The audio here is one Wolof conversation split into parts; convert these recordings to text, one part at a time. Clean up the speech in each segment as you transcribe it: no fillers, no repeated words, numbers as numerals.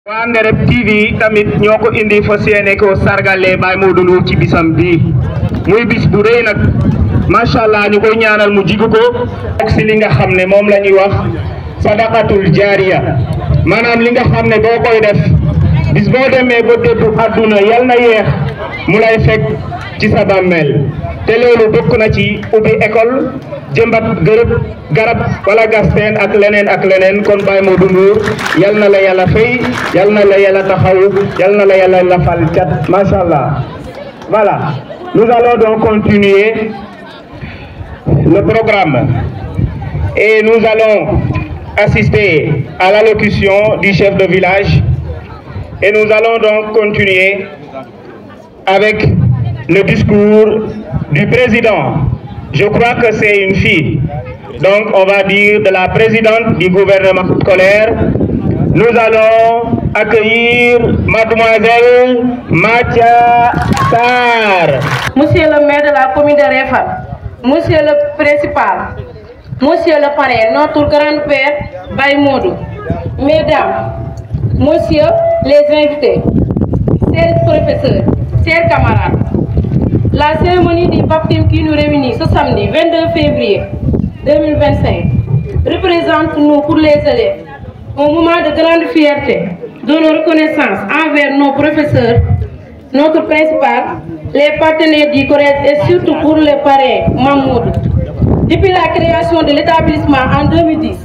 waa Ndereb TV tamit ñoo ko indi fas yéene ko sargale Baye Modou Ndour ci bisam bi muy bis bu rëy nag macha allah ñu koy ñaanal mu jigu ko ak si li nga xam ne moom la ñuy wax sadaqatul jaariya maanaam li nga xam ne boo koy def bis boo demee ba dëddu àdduna yal na yeex mu lay fekk ci sa bàmmeel te loolu bokk na ci ubbi école jëmbat garab wala gasteen ak leneen kon Baye Modou Ndour yal na la yàlla fay yal na la yàlla taxaw yal na la yàlla lafal cat machallah. Voilà, nous allons donc continuer le programme et nous allons assister à l'allocution du chef de village et nous allons donc continuer avec le discours du président. Je crois que c'est une fille, donc on va dire de la présidente du gouvernement scolaire. Nous allons accueillir mademoiselle Mathia Sarr. Monsieur le maire de la commune de Réfane, monsieur le principal, monsieur le parrain, notre grand-père Baye Modou, mesdames, messieurs les invités, chers professeurs, chers camarades, la cérémonie du baptême qui nous réunit ce samedi 22 février 2025 représente nous pour les élèves un moment de grande fierté, de reconnaissance envers nos professeurs, notre principal, les partenaires du collège et surtout pour les parrains Mamoudou. Depuis la création de l'établissement en 2010,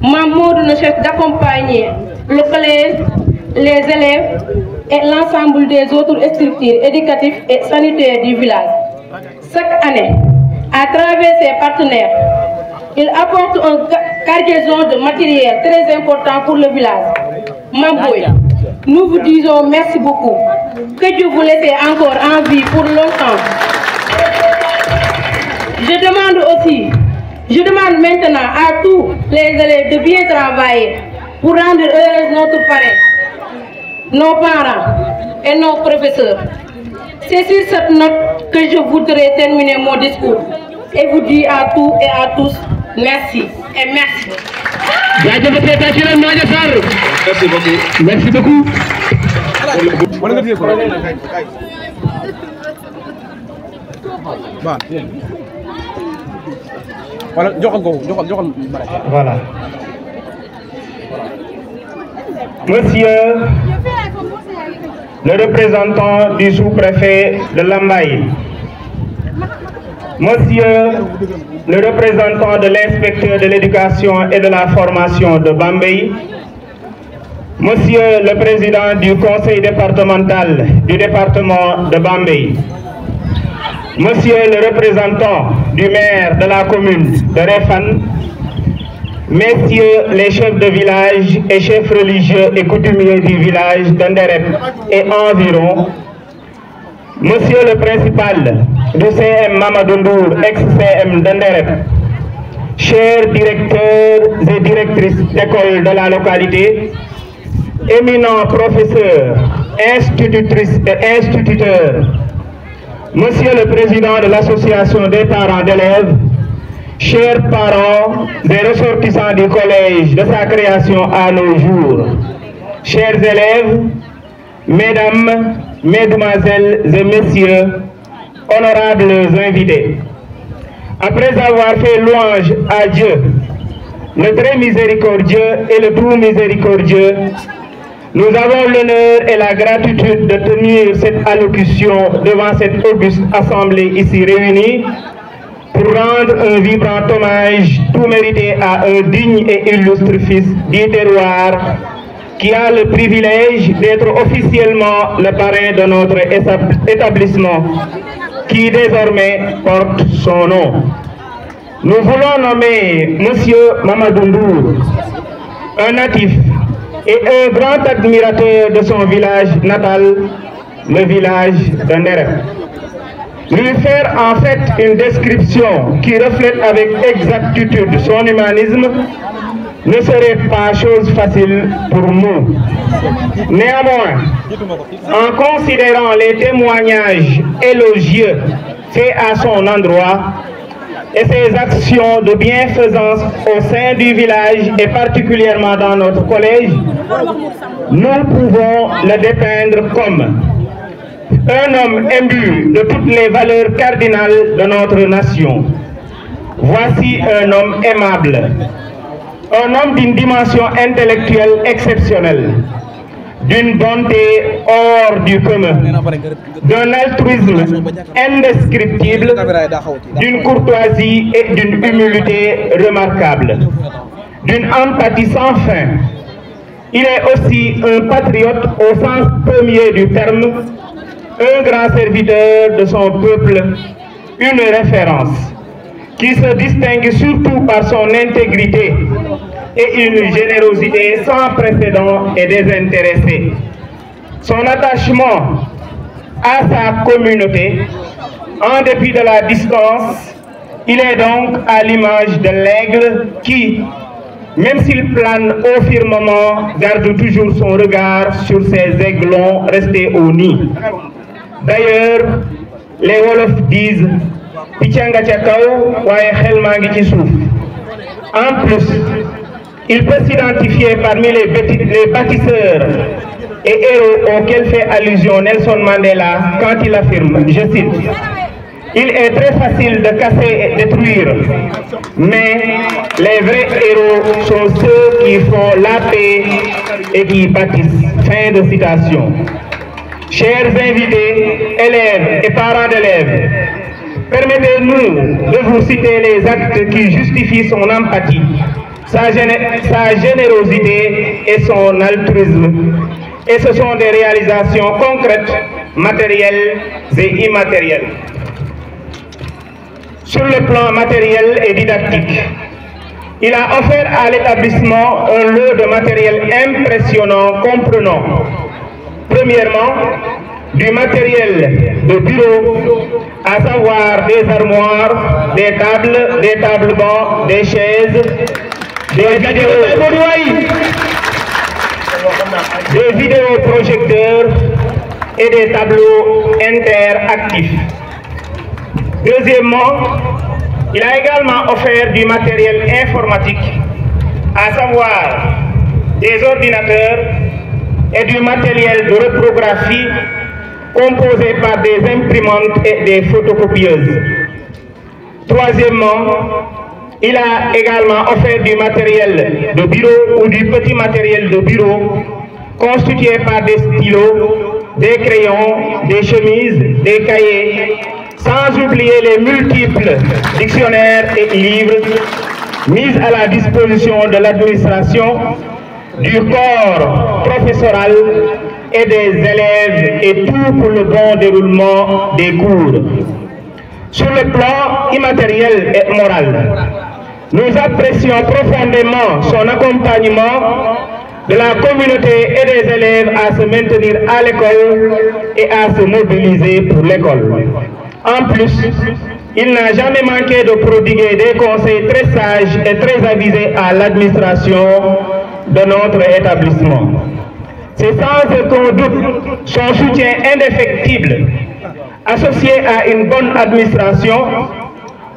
Mamoudou ne cesse d'accompagner le collège, les élèves et l'ensemble des autres structures éducatives et sanitaires du village. Chaque année, à travers ses partenaires, il apporte une cargaison de matériel très important pour le village. Mamboy, nous vous disons merci beaucoup. Que Dieu vous laisse encore en vie pour longtemps. Je demande maintenant à tous les élèves de bien travailler pour rendre heureuse notre parrain, nos parents et nos professeurs. C'est sur cette note que je voudrais terminer mon discours et vous dire à tous et à tous merci et merci. Merci beaucoup. Merci beaucoup. Voilà. Monsieur le représentant du sous-préfet de Lambaye, monsieur le représentant de l'inspecteur de l'éducation et de la formation de Bambey, monsieur le président du conseil départemental du département de Bambey, monsieur le représentant du maire de la commune de Réfane, messieurs les chefs de village et chefs religieux et coutumiers du village d'Ndereb et environ, monsieur le principal du CM Mamadou Ndour, ex-CM d'Ndereb, chers directeurs et directrices d'école de la localité, éminents professeurs, institutrices et instituteurs, monsieur le président de l'association des parents d'élèves, chers parents et ressortissants du collège de sa création à nos jours, chers élèves, mesdames, mesdemoiselles et messieurs, honorables invités. Après avoir fait louange à Dieu, le très miséricordieux et le tout miséricordieux, nous avons l'honneur et la gratitude de tenir cette allocution devant cette auguste assemblée ici réunie pour rendre un vibrant hommage tout mérité à un digne et illustre fils du terroir qui a le privilège d'être officiellement le parrain de notre établissement, qui désormais porte son nom. Nous voulons nommer monsieur Mamadou Ndour, un natif et un grand admirateur de son village natal, le village d'Ndereb. Lui faire en fait une description qui reflète avec exactitude son humanisme ne serait pas chose facile pour nous. Néanmoins, en considérant les témoignages élogieux faits à son endroit, et ses actions de bienfaisance au sein du village et particulièrement dans notre collège, nous pouvons le dépeindre comme un homme imbu de toutes les valeurs cardinales de notre nation. Voici un homme aimable, un homme d'une dimension intellectuelle exceptionnelle, d'une bonté hors du commun, d'un altruisme indescriptible, d'une courtoisie et d'une humilité remarquables, d'une empathie sans fin. Il est aussi un patriote au sens premier du terme, un grand serviteur de son peuple, une référence, qui se distingue surtout par son intégrité et une générosité sans précédent et désintéressée. Son attachement à sa communauté, en dépit de la distance, il est donc à l'image de l'aigle qui, même s'il plane au firmament, garde toujours son regard sur ses aiglons restés au nid. D'ailleurs, les Wolofs disent Pichanga Tchakao, Waye Khelmangi Tissouf. En plus, il peut s'identifier parmi les bâtisseurs et héros auxquels fait allusion Nelson Mandela quand il affirme, je cite, il est très facile de casser et détruire, mais les vrais héros sont ceux qui font la paix et qui bâtissent. Fin de citation. Chers invités, élèves et parents d'élèves, permettez-nous de vous citer les actes qui justifient son empathie, sa générosité et son altruisme. Et ce sont des réalisations concrètes, matérielles et immatérielles. Sur le plan matériel et didactique, il a offert à l'établissement un lot de matériel impressionnant comprenant, premièrement, du matériel de bureau, à savoir des armoires, des tables-bancs, des chaises, des vidéoprojecteurs et des tableaux interactifs. Deuxièmement, il a également offert du matériel informatique, à savoir des ordinateurs et du matériel de reprographie composé par des imprimantes et des photocopieuses. Troisièmement, il a également offert du matériel de bureau ou du petit matériel de bureau constitué par des stylos, des crayons, des chemises, des cahiers, sans oublier les multiples dictionnaires et livres mis à la disposition de l'administration, du corps professoral et des élèves, et tout pour le bon déroulement des cours. Sur le plan immatériel et moral, nous apprécions profondément son accompagnement de la communauté et des élèves à se maintenir à l'école et à se mobiliser pour l'école. En plus, il n'a jamais manqué de prodiguer des conseils très sages et très avisés à l'administration de notre établissement. C'est sans aucun doute son soutien indéfectible, associé à une bonne administration,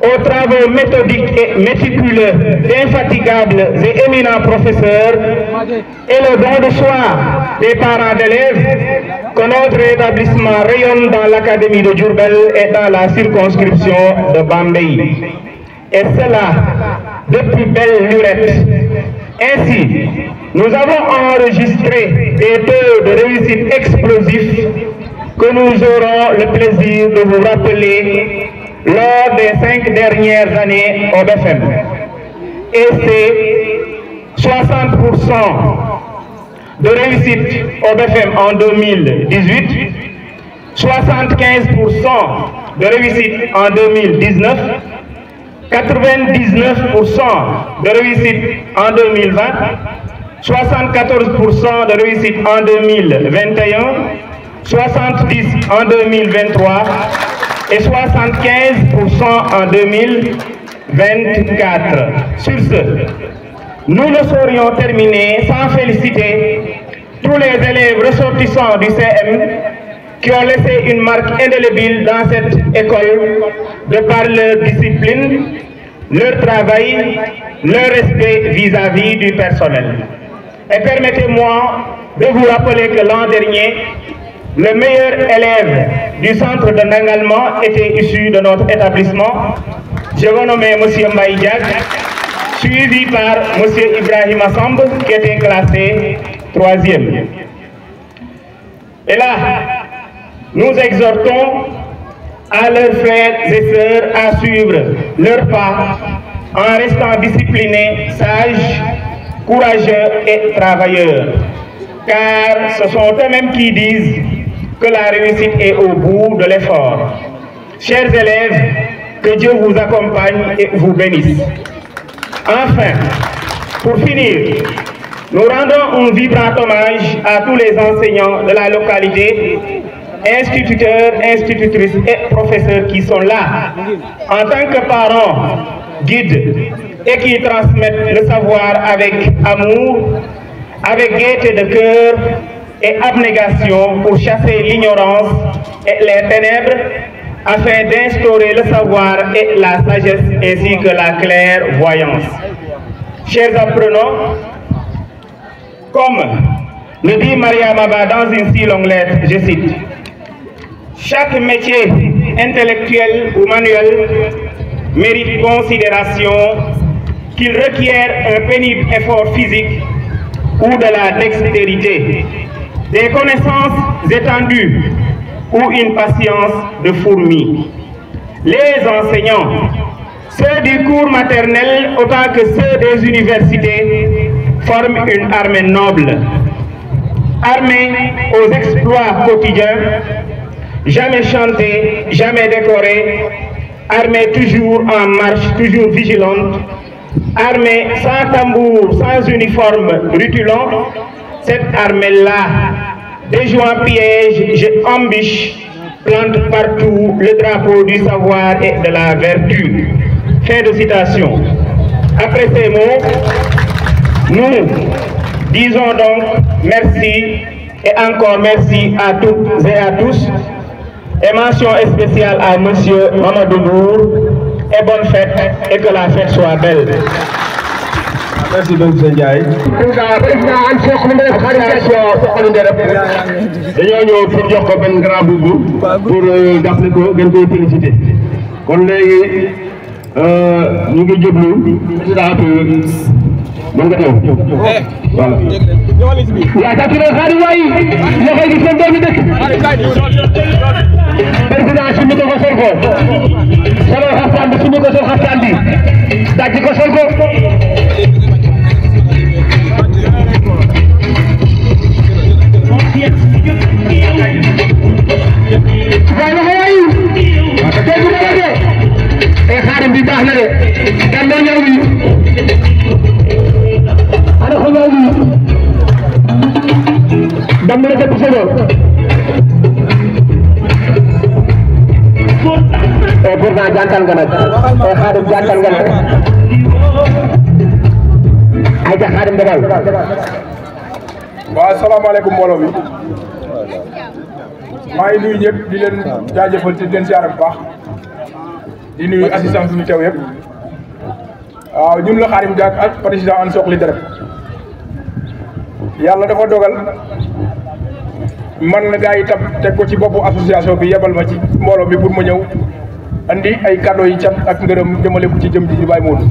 aux travaux méthodiques et méticuleux d'infatigables et éminents professeurs et le don de soi des parents d'élèves que notre établissement rayonne dans l'académie de Diourbel et dans la circonscription de Bambey. Et cela depuis belle lurette. Ainsi, nous avons enregistré des taux de réussite explosifs que nous aurons le plaisir de vous rappeler lors des 5 dernières années au BFM. Et c'est 60% de réussite au BFM en 2018, 75% de réussite en 2019, 99% de réussite en 2020, 74% de réussite en 2021, 70% en 2023 et 75% en 2024. Sur ce, nous ne saurions terminer sans féliciter tous les élèves ressortissants du CM qui ont laissé une marque indélébile dans cette école de par leur discipline, leur travail, leur respect vis-à-vis du personnel. Et permettez-moi de vous rappeler que l'an dernier, le meilleur élève du centre de Nangalma était issu de notre établissement. Je vais nommer M. Mbaye Diak, suivi par M. Ibrahim Assamb, qui était classé 3e. Et là, nous exhortons à leurs frères et sœurs à suivre leur pas en restant disciplinés, sages, courageux et travailleurs. Car ce sont eux-mêmes qui disent que la réussite est au bout de l'effort. Chers élèves, que Dieu vous accompagne et vous bénisse. Enfin, pour finir, nous rendons un vibrant hommage à tous les enseignants de la localité, instituteurs, institutrices et professeurs qui sont là en tant que parents, guides et qui transmettent le savoir avec amour, avec gaieté de cœur et abnégation pour chasser l'ignorance et les ténèbres afin d'instaurer le savoir et la sagesse ainsi que la clairvoyance. Chers apprenants, comme le dit Maria Maba dans une si longue lettre, je cite, chaque métier intellectuel ou manuel mérite considération, qu'il requiert un pénible effort physique ou de la dextérité, des connaissances étendues ou une patience de fourmi. Les enseignants, ceux du cours maternel autant que ceux des universités, forment une armée noble, armée aux exploits quotidiens, jamais chantée, jamais décorée, armée toujours en marche, toujours vigilante, armée sans tambour, sans uniforme rutilant. Cette armée-là, déjouant piège, embûche, plante partout le drapeau du savoir et de la vertu. Fin de citation. Après ces mots, nous disons donc merci et encore merci à toutes et à tous. Et mention spéciale à M. Mamadou Nour. Et bonne fête et que la fête soit belle. Merci beaucoup, Ndiaye. dañoo ñëw pour jox ko benn grand boubou pour jàppale ko gën koy féliciter. kon léegi ñu ngi jublu président mën nga ñëw. voilà. yaa tax na xaar waay loxo gi seen doomi dëkk. président suñu ko sol ko. solo xaftaan bi suñu ko sol xaftaan bi. daj ko sol ko. xaarim bi baax na de dan do ñëw bi ana ko ñëw bi dam la def solo pourtant jantal nga nag xaarim jantal nga nag ay ja xaarim dawal waaw asalaamaaleykum mbooloo mi maa ngi nuyu ñëpp di leen jaajëfal ci leen siyaare bu baax di nuyu assistance ñu teew yëpp waaw ñun la Khadim Diak ak président An Soxli Deret yàlla dafa dogal man la gaa yi tam teg ko ci boppu association bi yebal ma ci mbooloo bi pour ma ñëw andi ay cadeau yi cat ak ngërëm jëmale ko ci jëm ji Baye Modou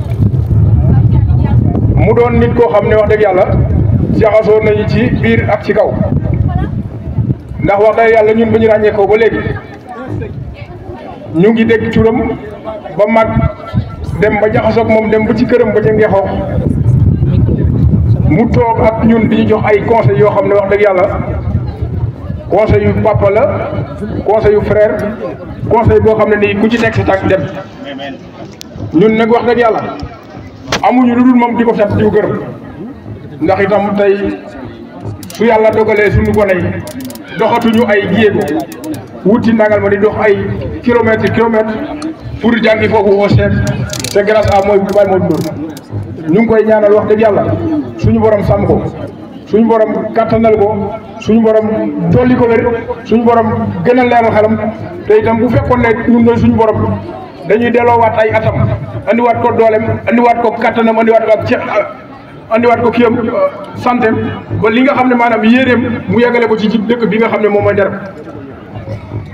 mu doon nit koo xam ne wax dëgg yàlla jaxasoo nañu ci biir ak ci kaw ndax wax dëgg yàlla ñun ba ñu ràññee ko ba léegi ñu ngi dégg turam ba mag dem ba jaxasoog moom dem ba ci këram ba ca Ngexoo mu toog ak ñun di ñu jox ay conseils yoo xam ne wax dëgg yàlla conseil yu papa la conseil yu frère conseil boo xam ne nii ku ci nekk sa tànk dem ñun nag wax dëgg yàlla amuñu lu dul moom di ko sant di ko gërëm ndax itam tey su yàlla dogalee suñu gone yi doxatuñu ay jéego wuti nangal ma di dox ay kilomètres pour jàngi foofu au chef c'est grâce à mooy Baye Modou Ndour ñu ngi koy ñaanal wax dëgg yàlla suñu borom sàmm ko suñu borom kattanal ko suñu borom dolli ko wér suñu borom gën a leeral xelam te itam bu fekkoon ne ñun ñooy suñu borom dañuy delloowaat ay atam andiwaat ko dooleem andiwaat ko kattanam andiwaat ko ak andiwaat ko kiyam santé ba li nga xam ne maanaam yéeneem mu yegale ko ci dëkk bi nga xam ne moom mooy Ndereb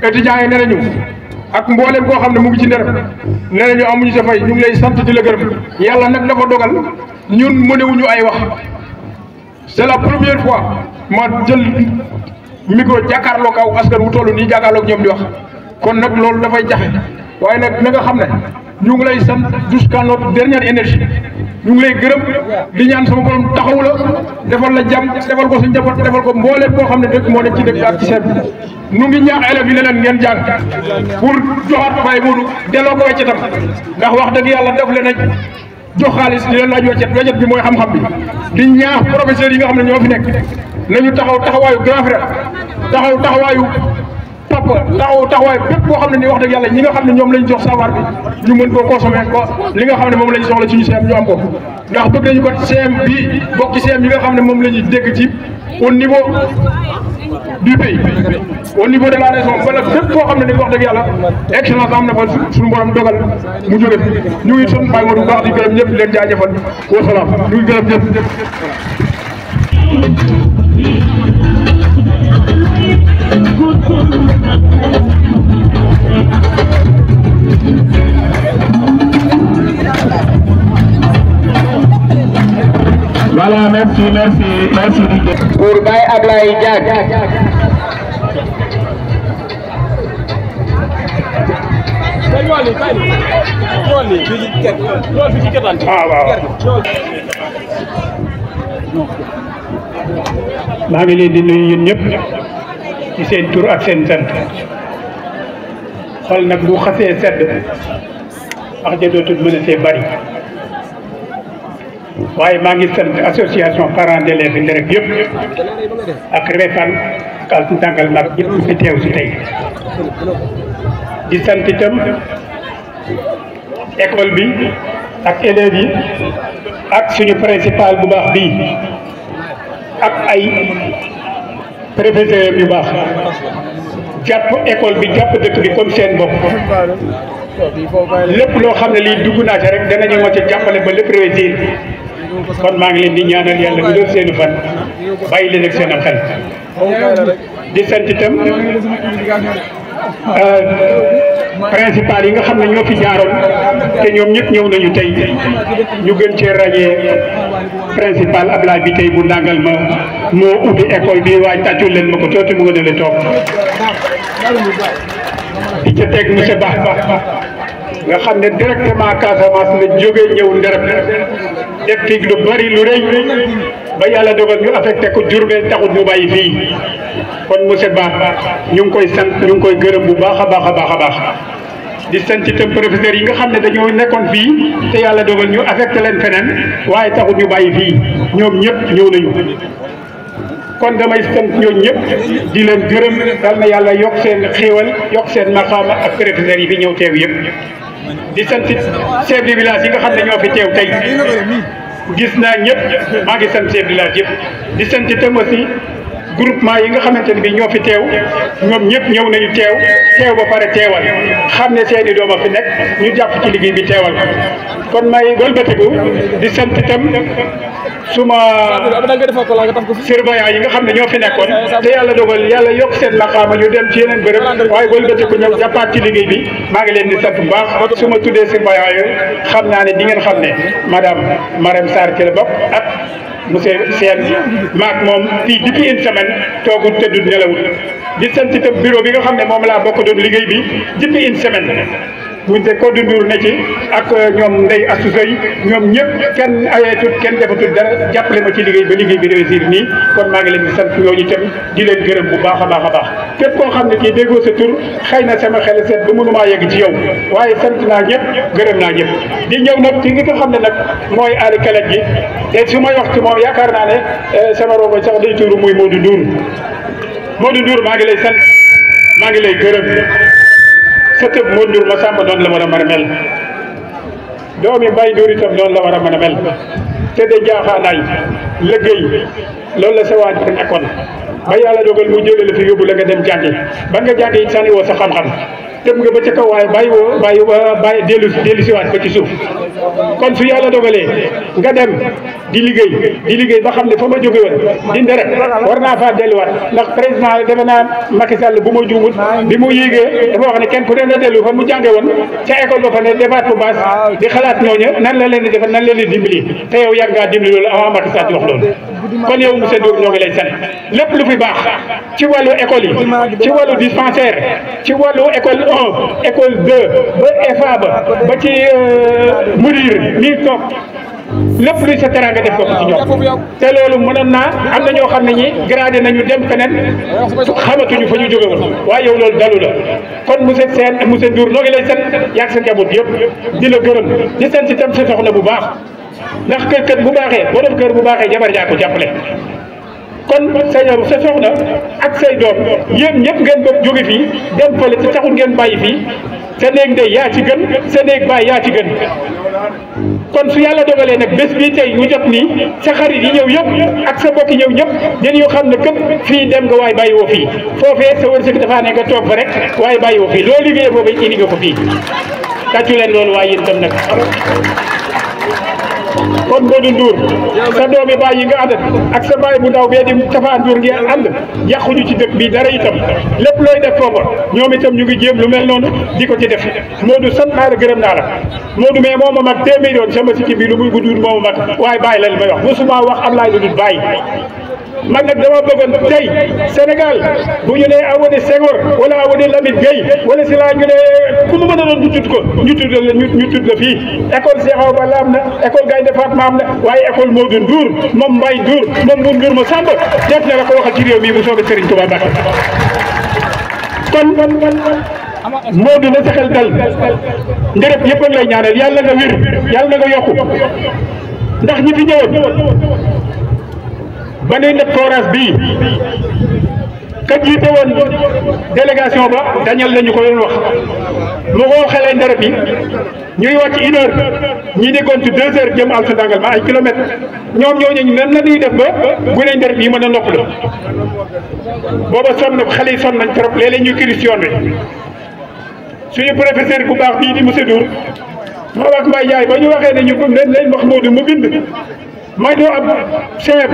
étudiants yi nee nañu ak mboolem koo xam ne mu ngi ci Ndereb nee nañu amuñu sa fay ñu ngi lay sant di la gërëm yàlla nag dafa dogal ñun mënewuñu ay wax c'est la première fois ma jël micro jàkkaarloog aw askan wu toll nii jàkkaarloog ñoom di wax kon nag loolu dafay jafe waaye nag na nga xam ne ñu ngi lay sant jusqu'à notre dernière énergie ñu ngi lay gërëm di ñaan sama borom taxawu la defal la jàmm defal ko sa njaboot defal ko mbooleem boo xam ne dëkk moo nekk ci dëkk ak ci seen nu ngi ñaax élèves yi ne leen ngeen jàng pour joxaat Baye Modou delloo ko weccetam ndax wax dëgg yàlla def leen a jox xaalis di leen laaj weccet bi mooy xam-xam bi di ñaax professeurs yi nga xam ne ñoo fi nekk nañu taxawaayu grand frère taxawaayu papa taxawaay bépp boo xam ne ni wax dëgg yàlla ñi nga xam ne ñoom lañ jox savoir bi ñu mën koo consommer ko li nga xam ne moom lañ soxla suñu CM ñu am ko ndax bëgg nañu ko CM bi bokk ci CM yi nga xam ne moom la ñuy dégg ci au niveau du pays au niveau de la région wala fépp koo xam ne ni wax dëgg yàlla excellence am na fa suñu borom dogal mu jóge ñu ngi son Baye Modou baax di gërëm ñëpp leen jaajëfal wasalaam ñu ngi gërëm ñëpp Voilà, merci. Pour Baye Ablaye Diack. maa ngi leen di nuyu yéen ñëpp ci seen tur ak seen sant xol nag bu xasee sedd wax ja dootul mën a see bari waaye maa ngi sant association parents d'élèves Ndereb yëpp ak Refane ak Altu Tàngal mag yëpp fi teew si tey di sant itam école bi ak élèves yi ak suñu principal bu baax bii ak ay professeurs yu baax jàpp école bi jàpp dëkk bi comme seen bopp lépp loo xam ne lii dugg naa ci rek danañu ma ci jàppale ba lépp réussir kon maa ngi leen di ñaanal yàlla bu doon seenu fan bàyyi leen ak seen am xel di sant itam principal yi nga xam ne ñoo fi jaaroon te ñoom ñëpp ñëw nañu tey ñu gën cee ràññee principal Ablaye bi tey bu ndàngal ma moo ubbi école bi waaye tàccul leen ma ko tuuti mu nga ne toog di ca teg monsieur Ba nga xam ne directement Casamance la jógee ñëw Ndereb def fi lu bari lu rëy ba yàlla dogal ñu affecté ko Diourbel taxut mu bàyyi fii kon monsieur Ba ñu ngi koy sant ñu ngi koy gërëm bu baax a baax di sant itam professeurs yi nga xam ne dañoo nekkoon fii te yàlla dogal ñu affecté leen feneen waaye taxut ñu bàyyi fii ñoom ñëpp ñëw nañu kon damay sant ñooñu ñëpp di leen gërëm dal na yàlla yokk seen xéewal yokk seen maqaama ak professeurs yi fi ñëw teew yëpp di sant chef de village yi nga xam ne ñoo fi teew tey gis naa ñëpp maa ngi sant chef de village yëpp di sant itam aussi groupement yi nga xamante ne bi ñoo fi teew ñoom ñëpp ñëw nañu teew ba pare teewal xam ne seeni doom a fi nekk ñu jàpp ci liggéey bi teewal kon may wëlbatiku di sant itam suma surveillant yi nga xam ne ñoo fi nekkoon te yàlla dogal yàlla yokk seen maqaama ñu dem ci yeneen bërëb waaye wëlbatiku ñëw jàppaat ci liggéey bi maa ngi leen di sant bu baax su ma tuddee surveillant yooyu xam naa ne di ngeen xam ne madame Marème Sarr ci la bokk ak monsieur Sène maak moom fii depuis une semaine toogul tëddul nelawul di sant itam bureau bi nga xam ne moom laa bokk doon liggéey bi depuis une semaine buñ te Codé Ndour ne ci ak ñoom Ndeye Assou Seye ñoom ñëpp kenn ayeetut kenn defatul dara jàppale ma ci liggéey ba liggéey bi réussir nii kon maa ngi leen di sant ñooñu itam di leen gërëm bu baax a baax képp koo xam ne kii déggoo sa tur xëy na sama xel seet ba mënumaa yegg ci yow waaye sant naa ñëpp gërëm naa ñëpp di ñëw nag ci nga xam ne nag mooy aali kalet ji te su may wax ci moom yaakaar naa ne sama rogo sax day tuuru muy Modou Ndour maa ngi lay sant maa ngi lay gërëm sa tëb Modou Ndour ma sàmba noonu la war a mën a mel doomi Baye Ndour itam noonu la war a mën a mel te de jaaxaanaay liggéey loolu la sa waajur nekkoon ba yàlla dogal mu jëlee la fi yóbbu la nga dem jàngi ba nga jàngi it sànni woo sa xam-xam tëb nga ba ca kaw waaye bàyyi dellu siwaat ba ci suuf kon su yàlla dogalee nga dem di liggéey ba xam ne fa ma jóge woon di nderet war naa faa delluwaat ndax président defe naa Macky Sall bu ma juumut bi mu yéegee dafa wax ne kenn ku ne na dellu fa mu jànge woon ca école ba fa ne defaat bu baax di xalaat ñooñu nan la leen di defal nan la leen di dimbali te yow yàgg ngaa dimbali loolu avant Macky Sall di wax loolu kon yow monsieur Ndour ñoo ngi lay sant lépp lu fi baax ci wàllu école yi ci wàllu dispensaire ci wàllu école 1 école 2 ba EFA ba ci mudir nii toog lépp luy sa teranga def ko ci ñoom te loolu mënoon naa am na ñoo xam ne ñi gradé nañu dem feneen xamatuñu fa ñu jóge woon waaye yow loolu dalu la kon monsieur Sène monsieur Ndour noo ngi lay sant yaag sa njaboot yëpp di la gërëm di sant itam sa soxna bu baax ndax kër bu baaxee borom kër bu baaxee jabar jaa ko jàppale kon sa soxna ak say doom yéen ñëpp ngeen bopp jóge fii dem fële te taxul ngeen bàyyi fii sa néeg ndey yaa ci gën sa néeg baay yaa ci gën kon su yàlla dogalee nag bés bii tey ñu jot nii sa xarit yi ñëw yëpp ak sa mbokk yi ñëw ñëpp dañoo xam ne képp fii dem nga waaye bàyyi woo fii foofee sa wërsëg dafaa ne nga toog fa rek waaye bàyyi woo fii loo liggéeyee foofu indi nga ko fii tàccu leen loolu waaye yéen tam nag kon Modou Ndour sa doomi baay yi nga àndat ak sa baay bu ndaw bee di Tafa Ndour ngeen ànd yàquñu ci dëkk bi dara itam lépp looy def foofa ñoom itam ñu ngi jéem lu mel noonu di ko ci def Modou sant naa la gërëm naa la Modou mais moo ma mag téeméer yoon sama sikki bi lu muy gudd moo ma mag waaye bàyyi la li may wax mosuma wax Ablaye lu dul bàyyi man nag dama bëggoon tey Sénégal bu ñu nee Awadi Senghor wala Awadi Lamine Gueye wala si laa ñu ne ku mu mën a doon ñu tudd la fii école Cheikh Awa Balla am na école Gaynde Fatma am na waaye école Modou Ndour moom Mbaye Ndour moom Mbour Ndour ma Samba def na la ko waxal ci réew mi bu soobee Serigne Touba Mbacké kon Modou na sa xel dal ndërëb yëpp a ngi lay ñaanal yàlla nga wér yàlla nga yokku ndax ñi fi ñëwoon ba nuy def forage bii ka jiite woon délégation ba dañal lañu ko doon wax mu ko xelee ndërëb yi ñuy wàcc 1 heure ñii di gontu 2 heures jëm altu dangal ma ay kilomètres ñoom ñooñu nan la ñuy def ba guney ndërëb yi mën a nopp la booba sonn na xale yi sonn nañ trop léeg-léeg ñu kiris yoon wi suñu professeur bu baax bii di monsieur Ndour moo wax Mbaye Ndiaye ba ñu waxee ne ñu leen wax Modou mu bind may doo ab chef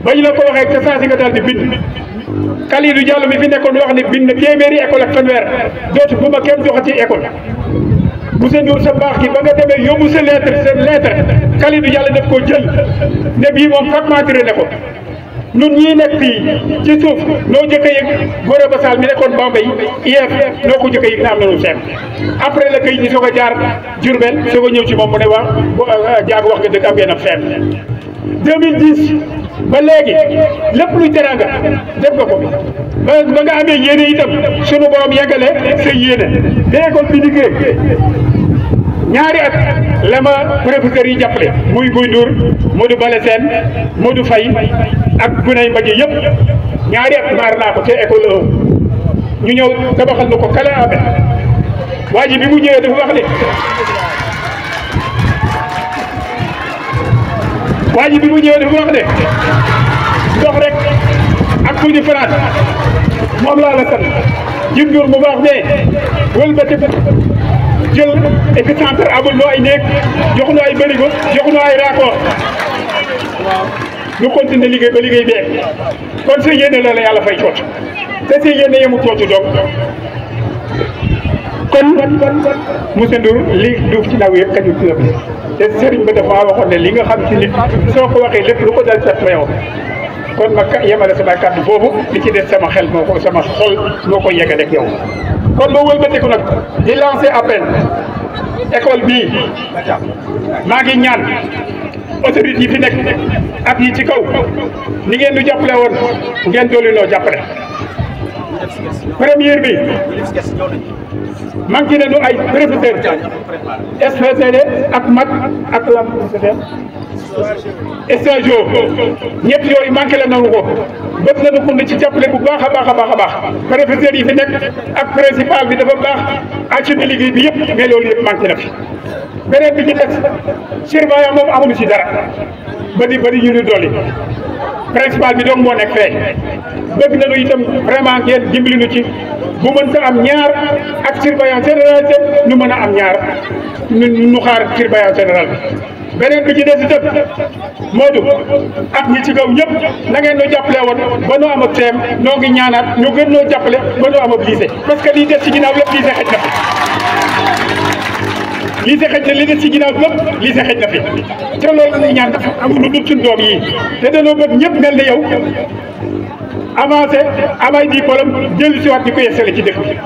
ba ñu la ko waxee te saa si nga daal di bind Kalidou Diallo mi fi nekkoon wax ne bind na téeméeri école ak fanweer dootu bu ma kenn joxati école monsieur Ndour sa baax gi ba nga demee yóbbu sa lettre Kalidou Diallo daf koo jël ne bii moom fragmenté ne ko ñun ñii nekk fii ci suuf noo jëkk a yëg Gora Bassal mi nekkoon Bambey IEF noo ko jëkk a yëg na am na lu seet après la kayit ñi soog a jaar Diourbel soog a ñëw ci moom mu ne wax jaag wax nga dëgg am ngeen am seet 2010 ba léegi lépp luy teranga def nga ko ba nga amee yéene itam sunu borom yeggale sa yéene ba école bi liggéey ñaari at la ma professeur yi jàppale muy Guy Ndour Modou Bale Sène Modou Faye ak gunay mbaji yëpp ñaari at maar naa ko te école 1 ñu ñëw tabaxal na ko kala abe waa ji bi mu ñëwee dafa wax ne waa ji bi mu ñëwee dafa wax ne ndox rek ak tuuti France moom laa la sant Jim Ndour mu baax ne wëlbati jël épicentre amul noo ay néeg jox nu ay bërigo jox nu ay raccord ñu continuer liggéey ba liggéey bee kon sa yéene la yàlla fay cooc te sa yéene yemu cooc doog kon monsieur Ndour li duuf ci ndaw yëpp kañu ci bi te sëriñ ba dafa waxoon ne li nga xam ci nit soo ko waxee lépp lu ko dal set ma yow kon ma yemale sama kàddu foofu li ci des sama xel moo ko sama xol moo ko yeggale ak yow kon ma wëlbatiku nag di lancer appel école bii maa ngi ñaan autorités yi fi nekk ak yi ci kaw ni ngeen du jàppale woon ngeen dolli noo jàppale première bi manqué nañu ay professeur SPCD ak mag ak lam stage ñett yooyu manqué la nañu ko bët nañu ko ci jàppale bu baax a baax a baax a baax professeur yi fi nekk ak principal bi dafa baax acci bi liggéey bi yëpp mais loolu yëpp manqué na fi beneen bi ci des surveillant moom amuñu ci dara ba di ñu dolli principal bi donc moo nekk fee bëgg nañu itam vraiment ngeen dimbali nu ci bu mën ta am ñaar ak surveillant général ñu mën a am ñaar ñu xaar surveillant général bi. beneen bi ci des itam Modou ak ñi ci kaw ñëpp na ngeen noo jàppale woon ba noo am ak teem noo ngi ñaanaat ñu gën noo jàppale ba noo am ak lycée parce que lii des ci ginnaaw lépp lycée xëj na fi lycée xëj na li des ci ginnaaw lépp lycée xëj na fi te loolu la ñuy ñaan dafa am lu dul suñu doom yi te dañoo bëgg ñëpp mel ne yow avancé amay diplôme jël si waat di ko yeesale ci dëkk bi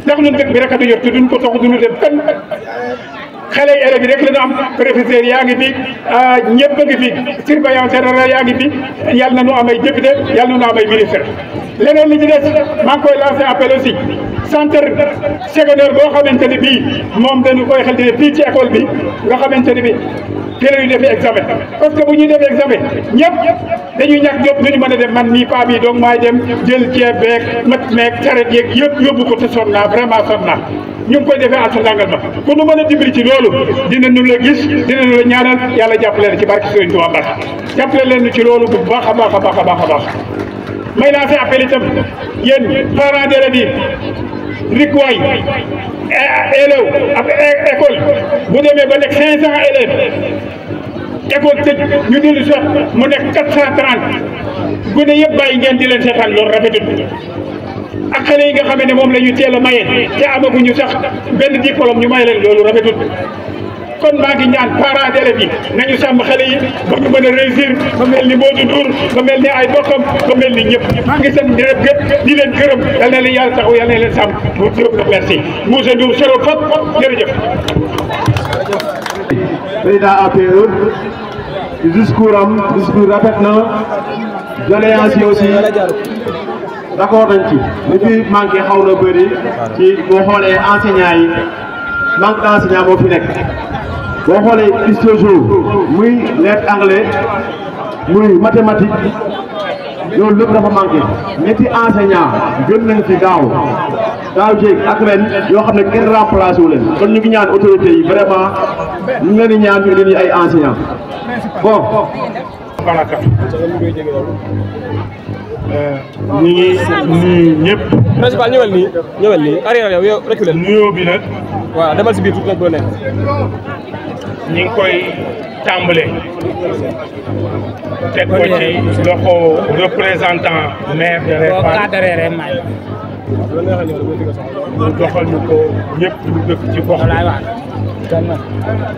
ndax ñun dëkk bi rek a du yor te duñ ko tox duñu dem fenn xale yi élèves yi rek la ñu am professeur yaa ngi fi ñëpp a ngi fi surveillant général yaa ngi fi yàlla na ñu am ay député yàlla na ñu am ay ministre leneen li ci des maa ngi koy lancé appel aussi centre secondaire boo xamante ne bii moom dañu koy xel di fii ci école bi nga xamante ne bii fii la ñuy defee examen parce que bu ñuy defee examen ñëpp dañuy ñàkk jot duñu mën a dem man mii paa bi donc maay dem jël ceeb beeg mat meeg saret yeeg yëpp yóbbu ko te sonn naa vraiment sonn naa ñu ngi koy defee àll ndàngal ma ku nu mën a dimbali ci loolu dinañu la gis dinañu la ñaanal yàlla jàppale leen ci barke Sëriñ Tuubaa Mbàkke jàppale leen ci loolu bu baax a baax a baax a baax a baax may lancé appel itam yéen parents d'élèves yi rikwaay élève ak école bu demee ba nekk 500 élèves école tëj ñu dellu si mu nekk 430 gune yëpp bàyyi ngeen di leen seetaan loolu rafetul ak xale yi nga xam ne moom la ñu teel a maye te amaguñu sax benn diplôme ñu may leen loolu rafetul kon maa ngi ñaan parents d'élèves yi nañu sàmm xale yi ba ñu mën a réussir ba mel ni Modou Ndour ba mel ni ay bokkam ba mel ni ñëpp maa ngi seen ñëpp gëpp di leen gërëm yal na leen yàlla taxaw yal na leen sàmm bu jóg na merci Moussa Ndour solo fop jërëjëf. président APE discours rafet na doléance yi aussi d'accord nañ ci li fi manqué xaw na bëri ci boo xoolee enseignants yi manque d'enseignants moo fi nekk boo xoolee histoire muy lettre anglais muy mathématique loolu lépp dafa manqué ñetti enseignants gën nañ fi daaw jéeg ak ren yoo xam ne kenn remplacé wu leen kon ñu ngi ñaan autorités yi vraiment ñu ngi leen di ñaan ñu leen ay enseignants bon. ñu ngi nuyu ñëpp. principal ñëwal nii arrière yow reculé. nuyoo bi nag. waaw demal si biir tuuti nag boo nekk. ñu ngi koy tàmbale. teg ko ci loxo représentant maire de Réfane. ñu doxal ñu ko ñëpp ñu dëkk ci gox bi.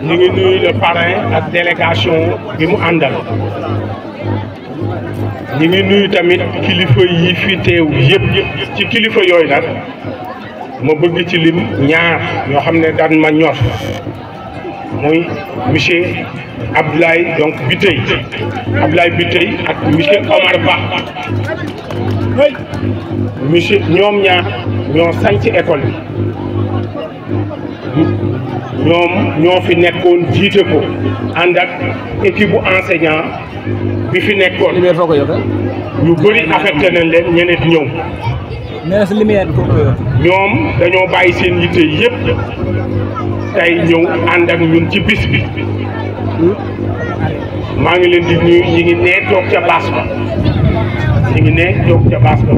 ñu ngi nuyu le parrain ak délégation bi mu àndal. ñu ngi nuyu tamit kilifa yi fi teew yëpp ci kilifa yooyu nag ma bëgg ci lim ñaar ñoo xam ne daan ma ñor muy monsieur Abdoulaye donc Biteye ak monsieur Omar Ba monsieur ñoom ñaar ñoo sanc école bi ñoom ñoo fi nekkoon jiite ko ànd ak équipe bu enseignant bi fi nekkoon ñu bëri affecté nañ leen ñeneen ñëw ñoom dañoo bàyyi seen yitte yëpp tey ñëw ànd ak ñun ci bis bi maa ngi leen di nuyu ñi ngi nee toog ca baas ba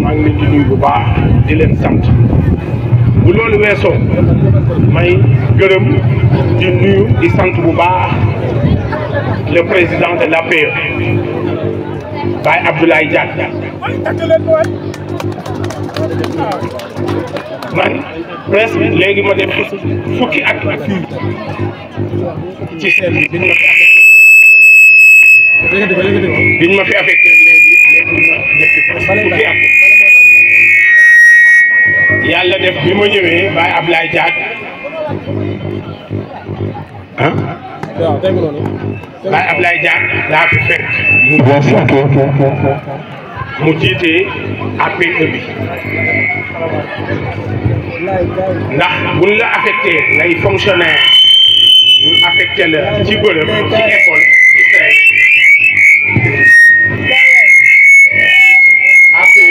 maa ngi leen di nuyu bu baax di leen sant bu loolu weesoo may gërëm di nuyu di sant bu baax le président de l'APE Baye Abdoulaye Diack man presque léegi ma def fukki at ci seen biñ ma fi affecté léegi ma def fukki at yàlla def bi ma ñëwee Baye Abdoulaye Diack Baye Abdoulaye Diack daa fi fekk mu jiite APE bi ndax buñ la affecté ngay fonctionnaire ñu affecté la ci bërëb ci école ci tey APE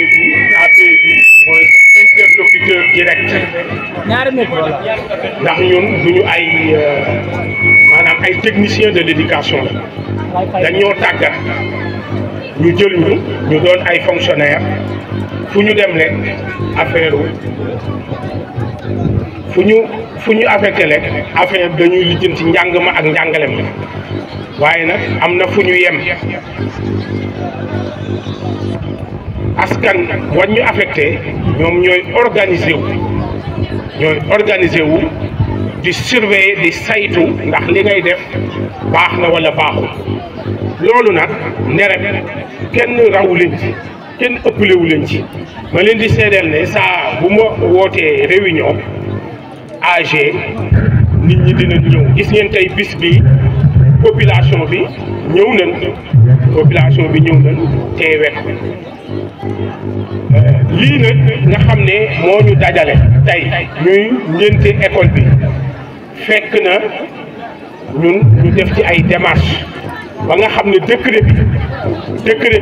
bi mooy interlocuteur direct ndax ñun duñu ay maanaam ay techniciens de l'éducation la dañoo tàggat ñu jël ñu doon ay fonctionnaires fu ñu dem rek affaire fu ñu affecté rek affaire dañuy lijjanti njàng ma ak njàngale ma waaye nag am na fu ñu yem askan wañ ñu affecté ñoom ñooy organiser wu di surveiller di saytu ndax li ngay def baax na wala baaxul loolu nag NEREP kenn rawu leen ci kenn ëppalewu leen ci ma leen di seedeel ne saa bu ma wootee réunion AG nit ñi dina ñëw gis ngeen tey bis bi population bi ñëw nañ teewee ko lii nag nga xam ne moo ñu dajale tey ñuy ngénte école bi fekk na ñun ñu def ci ay démarches ba nga xam ne décret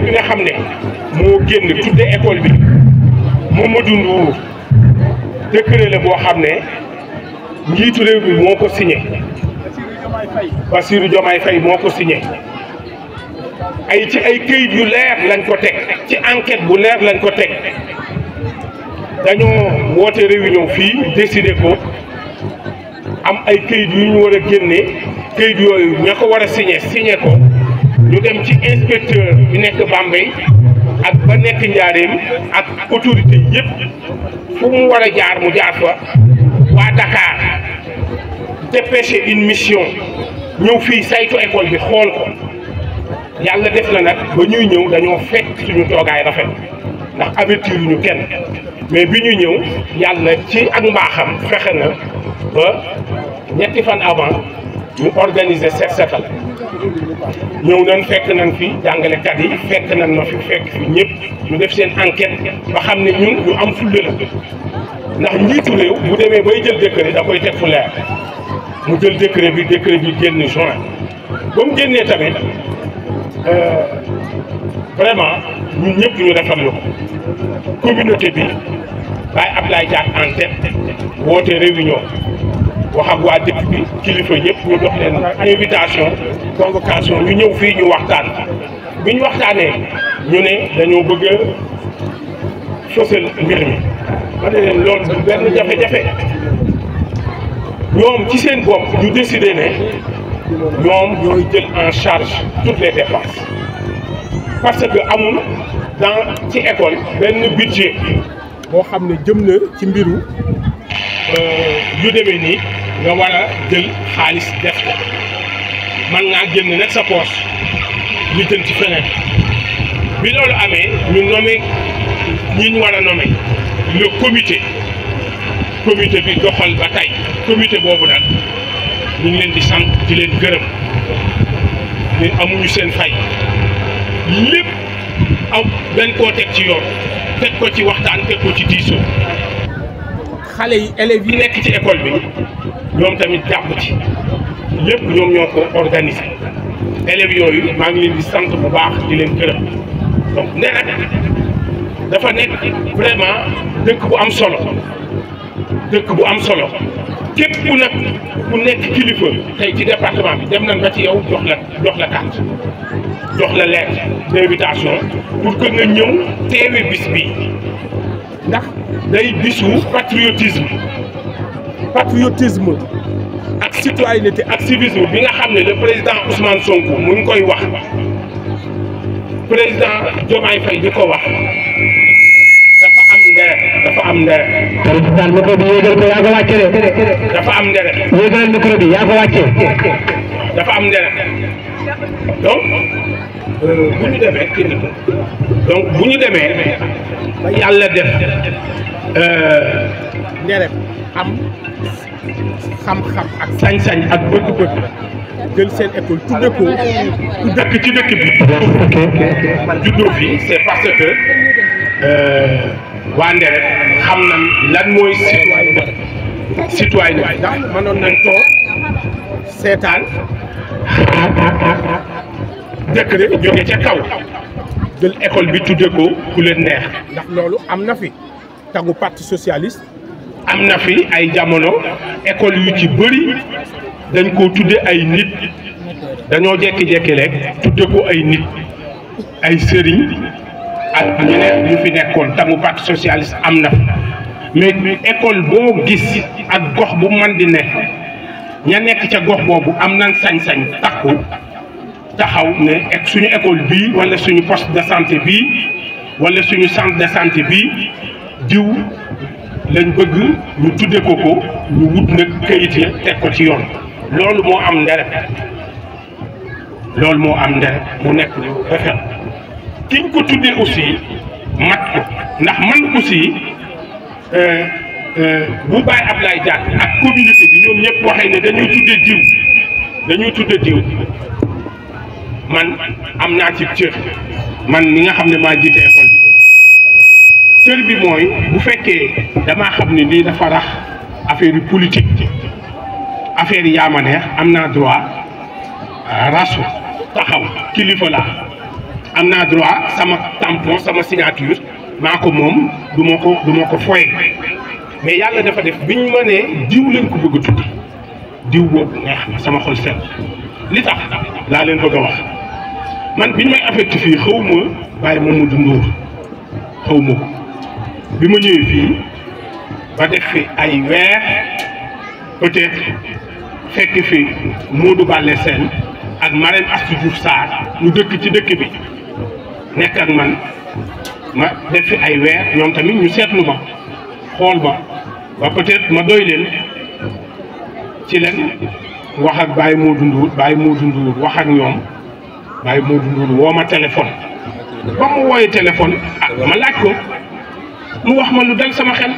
bi nga xam ne moo génn tudde école bi Mamadou Ndour décret la boo xam ne njiitu réew bi moo ko signé Bassirou Diomaye Faye moo ko signé ci ay këyit yu leer lañ ko teg ci enquête bu leer lañ ko teg dañoo woote réunion fii décider ko am ay këyit yu ñu war a génne këyit yooyu ña ko war a signé ko ñu dem ci inspecteur bi nekk Bambey ak ba nekk Njaaréem ak autorité yëpp fu mu war a jaar mu jaar fa waa Dakar dépêché une mission ñëw fii saytu école bi xool ko yàlla def na nag ba ñuy ñëw dañoo fekk suñu toogaay rafet ndax avertir ñu kenn mais bi ñuy ñëw yàlla ci ak mbaaxam fexe na ba ñetti fan avant ñu organiser set setal ñëw nañ fekk nañ fi jàngalekat yi fekk nañ ma fi fekk fi ñëpp ñu def seen enquête ba xam ne ñun ñu am fulla la ndax njiitu réew bu demee bay jël décret da koy teg fu leer mu jël décret bi génn juin ba mu génnee tamit vraiment ñun ñëpp ñu rafetlu ko communauté bi Baye Ablaye Diack en tête woote réunion wax ak waa dëkk bi kilifa yëpp ñu jox leen invitation convocation ñu ñëw fii ñu waxtaan bi ñu waxtaanee ñu ne dañoo bëgg a fësal mbir mi ma ne leen loolu du benn jafe-jafe ñoom ci seen bopp ñu décidé ne ñoom ñooy jël en charge toutes les dépenses parce que amul dans ci école benn budget boo xam ne jëm na ci mbiru yu demee nii nga war a jël xaalis def ko man ngaa génn nag sa poche ñu jël ci feneen bi loolu amee ñu nommé ñi ñu war a nommé le comité bi doxal ba tey comité boobu nag ñu ngi leen di sant di leen gërëm ñun amuñu seen fay lépp am dañ koo teg ci yoon teg ko ci waxtaan teg ko ci diisoo xale yi élèves yi nekk ci école bi ñoom tamit jàpp ci lépp ñoom ñoo ko organisé élèves yooyu maa ngi leen di sant bu baax di leen gërëm donc NEREP dafa nekk vraiment dëkk bu am solo képp ku nekk kilifa tey ci département bi dem nañ ba ci yow jox la carte jox la lettre d'invitation pour que nga ñëw teewe bis bi ndax day bisu patriotisme ak citoyenneté ak civisme bi nga xam ne le président Ousmane Sonko mu ngi koy wax président Diomaye Faye di ko wax dafa am nderet président micro bi yéegal ko yaa ko wàcce de dafa am nderet yéegal micro bi yaa ko wàcce dafa am nderet donc bu ñu demee ba yàlla def NEREP am xam-xam ak sañ-sañ ak bëgg-bëgg jël seen école tudde ko ku dëkk ci dëkk bi juddoo fi c'est parce que waa NEREP xam nañ lan mooy citoyen ndax mënoon nañ toog seetaan décret jóge ca kaw jël école bi tudde ko ku leen neex ndax loolu am na fi tagu parti socialiste am na fi ay jamono école yu ci bëri dañ ko tudde ay nit dañoo jekki-jekki rek tudde ko ay nit ay sëriñ ak ñeneen ñu fi nekkoon tamu parti socialiste am na mais école boo gis ak gox bu man di nekk ña nekk ca gox boobu am nañ sañ-sañ takku taxaw ne suñu école bii wala suñu poste de santé bii wala suñu centre de santé bii diw lañ bëgg ñu tudde ko ñu wut nag kayit ya teg ko ci yoon loolu moo am nderef mu nekk lu rafet kiñ ko tuddee aussi mat ko ndax man aussi bu Baye Ablaye Diagne ak communauté bi ñoom ñëpp waxee ne dañuy tudde diw man am naa ci cër man mi nga xam ne maa jiite école bi cër bi mooy bu fekkee damaa xam ne lii dafa rax affaire yu politique affaire yi yaa ma neex am naa droit rasu taxaw kilifa la am naa droit sama tampon sama signature maa ko moom du ma ko foye mais yàlla dafa def biñ ma nee diw lañ ko bëgg a tuddi diw boobu neex na sama xol set li tax laa leen bëgg a wax man biñ may affecté fii xaw ma Baye Mamadou Ndour xaw ma ko bi ma ñëwee fii ba def fi ay weer peut-être fekk fi Modou Ballé Sène ak Marème Astou Diouf Sarr ñu dëkk ci dëkk bi nekk ak man ma def fi ay weer ñoom tamit ñu seetlu ma xool ma ba peut-être ma doy leen ci leen wax ak Baye Modou Ndour wax ak ñoom Baye Modou Ndour woo ma téléphone ba mu wooyee téléphone ma laaj ko mu wax ma lu dal sama xel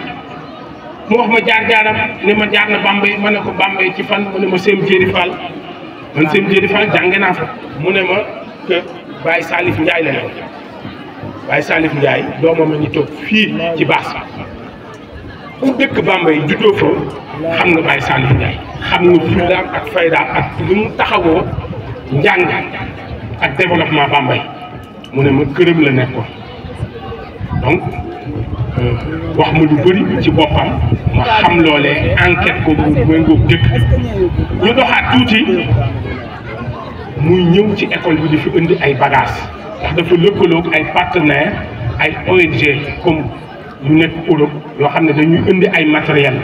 mu wax ma jaar-jaaram ne ma jaar na Bambey ma ne ko Bambey ci fan mu ne ma Sém Jéeri Fall man Sém Jéeri Fall jànge naa fa mu ne ma que Baye Salif Ndiaye la yow Baye Salif Ndiaye doomam a ngi toog fii ci baas ku dëkk Bambey juddoo fa xam nga Baye Salif Ndiaye xam nga fullaam ak faydaam ak li mu taxawoo njàng ak développement Bambey mu ne ma këram la nekkoon donc wax ma lu bëri ci boppam ma xam loolee enquête ko bu méngoog dëkk ñu doxaat tuuti muy ñëw ci école bi di fi indi ay bagages ndax dafa lëkkaloog ay partenaires ay ONG comme ñu nekk Europe yoo xam ne dañuy indi ay matériel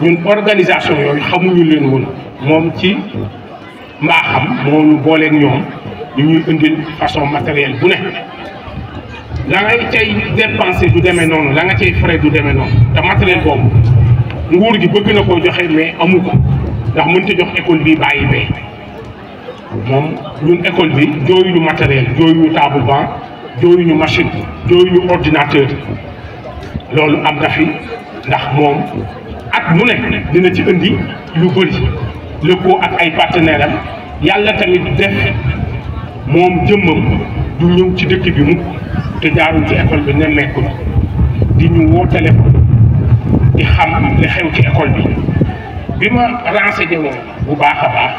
ñun organisation yooyu xamuñu leen woon moom ci mbaaxam moo ñu booleeg ñoom ñu ñuy indil façon matériel bu ne la ngay cay dépensé du demee noonu la nga cay frais du demee noonu te matériel boobu nguur gi bëgg na koo joxe mais amu ko ndax mënta jox école bi bàyyi bee moom ñun école bi jooyuñu matériel jooyuñu table banc jooyuñu machine jooyuñu ordinateur loolu am na fi ndax moom at mu ne dina ci indi lu bëri lëkkoo ak ay partenaires am yàlla tamit def moom jëmmam du ñëw ci dëkk bi mukk te jaarul ci école bi nemmeeku na di ñu woo téléphone di xam li xew ci école bi ma renseigné woon bu baax a baax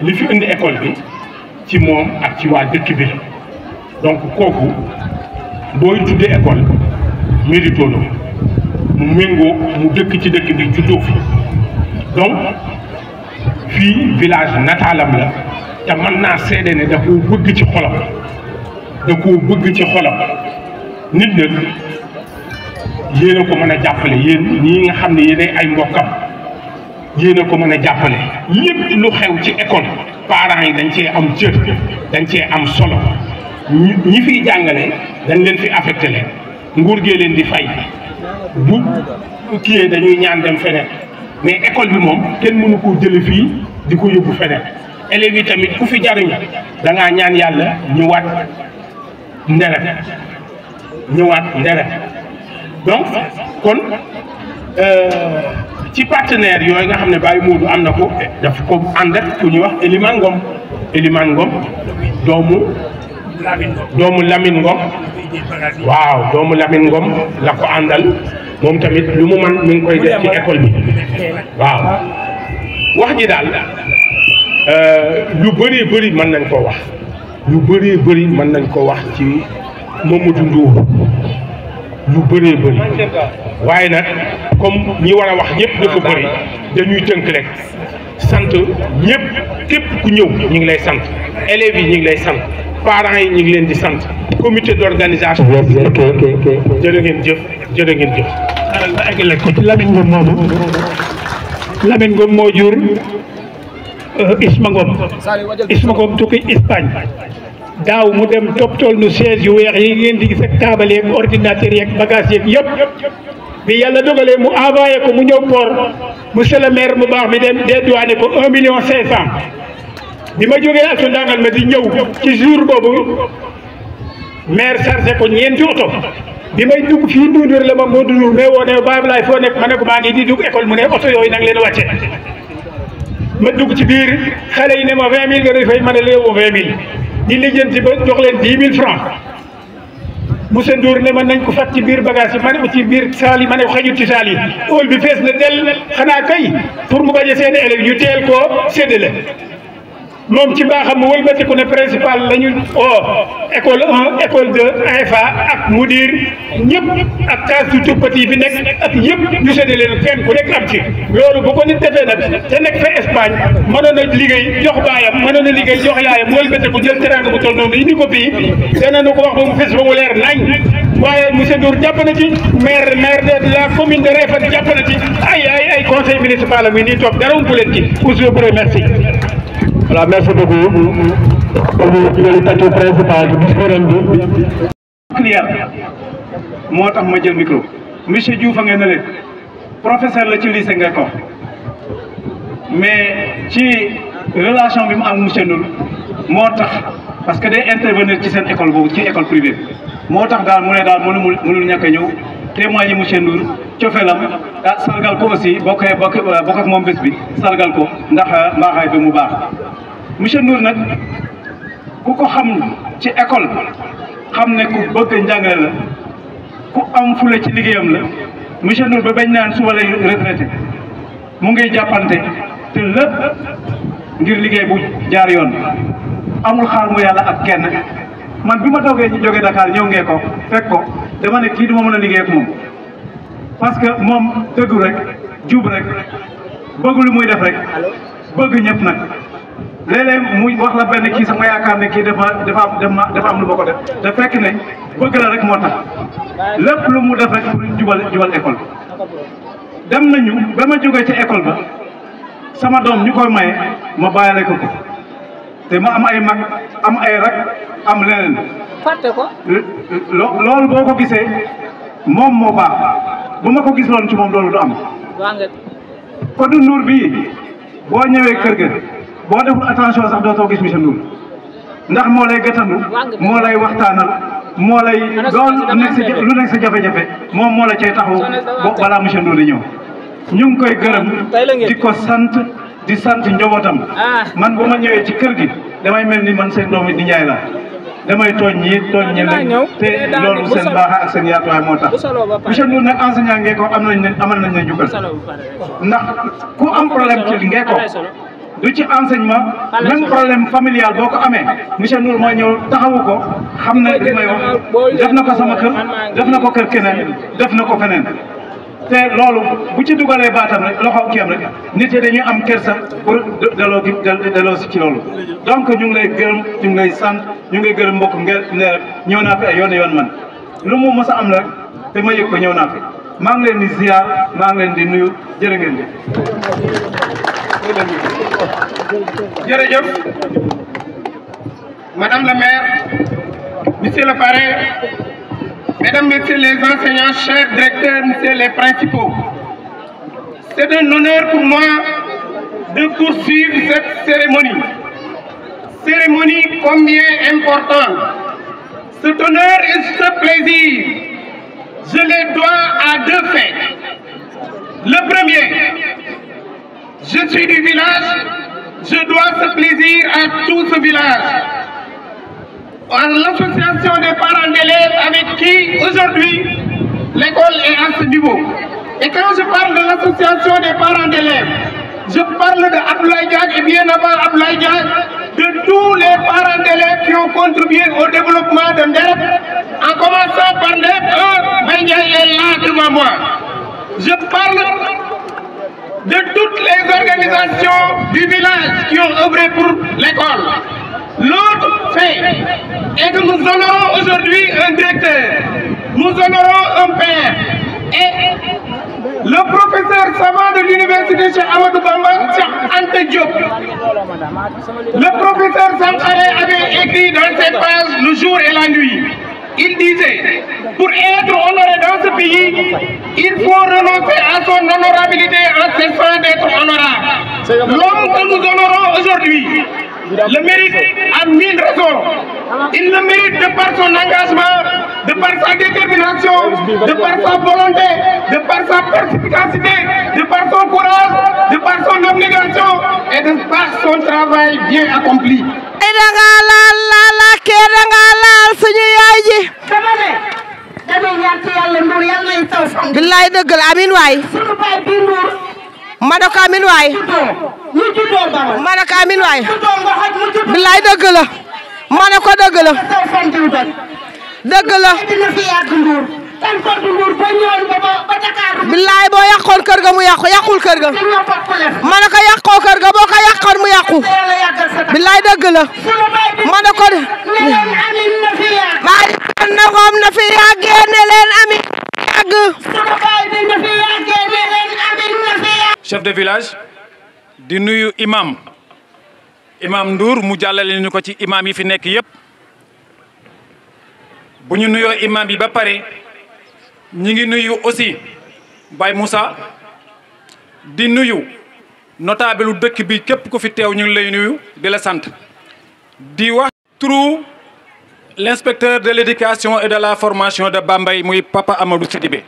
li fi indi école bi ci moom ak ci waa dëkk bi donc kooku booy tuddee école mérito la mu méngoo mu dëkk ci dëkk bi juddoo fi donc fii village nataalam la te mën naa seede ne da koo bëgg ci xolam nit nag yéen a ko mën a jàppale yéen ñii nga xam ne yéenay ay mbokkam yéen a ko mën a jàppale lépp lu xew ci école parents yi dañ cee am cër dañ cee am solo ñi fiy jàngale dañ leen fi affecté leen nguur gee leen di fay bu kiyee dañuy ñaan dem feneen mais école bi moom kenn mënu koo jële fii di ko yóbbu feneen élèves yi tamit ku fi jariñu da ngaa ñaan yàlla ñëwaat nderet donc kon ci partenaire yooyu nga xam ne Baye Modou am na ko daf ko ànd ak ku ñuy wax Elimane Ngom doomu Lamine Ngom waaw doomu Lamine Ngom la ko àndal moom tamit lu mu man mi ngi koy def ci école bi waaw wax ji daal lu bëree bëri mën nañ koo wax mën nañ ko wax ci Mamadou Ndour lu bëree bëri waaye nag comme ñi war a wax ñëpp dafa bëri dañuy tënk rek sant ñëpp képp ku ñëw ñu ngi lay sant élèves yi ñu ngi lay sant parents yi ñu ngi leen di sant comité d'organisation jërë ngeen jëf jërë ngeen jëf. xaaral ma eggale ko ci Lamine Ngom moomu Lamine Ngom moo jur Isma Ngom tukki Espagne daaw mu dem toppatool nu chaise yu weex yi ngeen di gis ak taabal yeeg ordinateur yeeg bagage yeeg yëpp bi yàlla dogalee mu envoyé ko mu ñëw port monsieur le maire mu baax mi dem dédouané ko 1,5 million bi ma jógee Alto Ndangal ma di ñëw ci jour boobu maire chargé ko ñeenti oto bi may dugg fii Ndoundour la ma moo Ndoundour mais woo ne Baye Ablaye foo nekk ma ne ko maa ngi di dugg école mu ne oto yooyu nag leen wàcce ma dugg ci biir xale yi ne ma 20 000 nga doy fay ma ne la yow 20 000 di lijjanti ba jox leen 10 000 francs monsieur Ndour ne ma nañ ko fat ci biir bagage yi ma ne ko ci biir saal yi ma ne ko xajut ci saal yi óol bi fees na del xanaa kay pour mu bañ a seen élèves ñu teel koo séddale moom ci baaxam mu wëlbatiku ne principal la ñu école 1 école 2 AFA ak mudir ñëpp ak case du tout petit bi nekk ak yëpp ñu séddale leen kenn ku nekk am ci loolu bu ko nit defee nag te nekk fa Espagne mënoon a liggéey jox baayam mënoon a liggéey jox yaayam wëlbatiku jël teranga bu toll noonu indi ko fii danañu ko wax ba mu fes ba mu leer nañ waaye monsieur Ndour jàpp na ci maire de la commune de Réfane jàpp na ci ay conseil municipal am yi nii toog dara umpu leen ci je vous remercie. Voilà, merci beaucoup. Le tâteau principal du discours clair moo tax ma jël micro monsieur Diouf a ngeen ne leen professeur la ci lycée nga ko mais ci relation bi mu am monsieur Ndour moo tax parce que day intervenir ci seen école boobu ci école privée moo tax daal mu ne daal mënul ñàkk a ñëw témoigner monsieur Ndour cofeelam sargal ko aussi bokk ak moom bés bi sargal ko ndax mbaaxaay bi mu baax monsieur Ndour nag ku ko xam ci école xam ne ku bëgg njàngale la ku am fule ci liggéeyam la monsieur Ndour ba bañ naan suba lay retraité mu ngi jàppante te lépp ngir liggéey bu jaar yoon amul xaar mu yàlla ak kenn man bi ma toogee ñu jógee Dakar ñëw ngee ko fekk ko dama ne kii du ma mën a liggéey ak moom parce que moom dëggu rek jub rek bëgg lu muy def rek bëgg ñëpp nag léeg-léeg muy wax la benn kii sax ma yaakaar ne kii dafa am lu ma ko def te fekk ne bëgg la rek moo tax lépp lu mu def rek pour jubal école dem nañu ba ma jógee ci école ba sama doom ñu koy maye ma bàyyale ko te ma am ay mag am ay rak am leneen fàtte ko loolu boo ko gisee moom moo baax bu ma ko gis loon ci moom loolu du am Codou Ndour bii boo ñëwee kër ga boo deful attention sax dootoo gis monsieur Ndour ndax moo lay gëtandu moo lay waxtaanal moo lay lu nekk sa jafe-jafe moom moo la cay taxaw balaa monsieur Ndour di ñëw ñu ngi koy gërëm di ko sant di sant njabootam man bu ma ñëwee ci kër gi damay mel ni man seen doomi di njaay la damay tooñ ñi tooñ ñi te loolu seen baax ak seen yaatuwaay moo tax monsieur Ndour nag enseignant ngee ko amal nañ ne jukkal ndax ku am problème ci ngee ko du ci enseignement même problème familial boo ko amee monsieur Ndour mooy ñëw taxawu ko xam ne li may wax def na ko sama kër def na ko kër keneen def na ko feneen te loolu bu ci dugalee baatam rek loxo kiyam rek nit yi dañuy am kersa pour delloo si ci loolu donc ñu ngi lay gërëm ñu ngi lay sant ñu ngi gërëm mbokk ngeen ne ñëw naa fi ay yoon man lu mu mës a am la te ma yëg ko ñëw naa fi maa ngi leen di ziar maa ngi leen di nuyu jërë ngeen jërëjëf madame la maire monsieur le parrain mesdames, messieurs les enseignants, chers directeurs, messieurs les principaux, c'est un honneur pour moi de poursuivre cette cérémonie. Cérémonie combien importante. Cet honneur et ce plaisir, je les dois à deux faits. Le premier, je suis du village, je dois ce plaisir à tout ce village. À l'association des parents d'élèves avec qui aujourd'hui l'école est à ce niveau. Et quand je parle de l'association des parents d'élèves, je parle de Abdoulaye Diack et bien avant Abdoulaye Diack, de tous les parents d'élèves qui ont contribué au développement de Ndep, en commençant par Ndep 1, Bendiaï est là devant moi. Je parle de toutes les organisations du village qui ont œuvré pour l'école. L'autre fait aujourd'hui un directeur, nous honorons un père et le professeur savant de l'université Cheikh Amadou Bamba, Cheikh Anta Diop. Le professeur Sankharé avait écrit dans ses pages le jour et la nuit. Il disait, pour être honoré dans ce pays, il faut renoncer à son honorabilité en cessant d'être honorable. L'homme que nous honorons aujourd'hui le mérite à 1000 raisons. Il le mérite de par son engagement, de par sa détermination, de par sa volonté, de par sa perspicacité, de par son courage, de par son abnégation et de par son travail bien accompli. billaay dëgg la amin waay ma ne ko amin waay ma ne ko amin waay billaay dëgg la ma ne ko dëgg la dëgg la billaay boo yàqoon kër ga mu yàqu yàqul kër ga ma ne ko yàqoo kër ga boo ko yàqoon mu yàqu billaay dëgg la ma ne ko de maa na xoom na fi yàggee ne leen amin yàgg chef de village di nuyu imam Ndour mu jàllale ñu ko ci imam yi fi nekk yépp bu ñu nuyoo imam yi ba pare ñi ngi nuyu aussi Baye Moussa di nuyu notable dëkk bi képp ku fi teew ñu ngi lay nuyu di la sant di wax turu l'inspecteur de l'éducation et de la formation de Bambey muy Papa Amadou Sidibé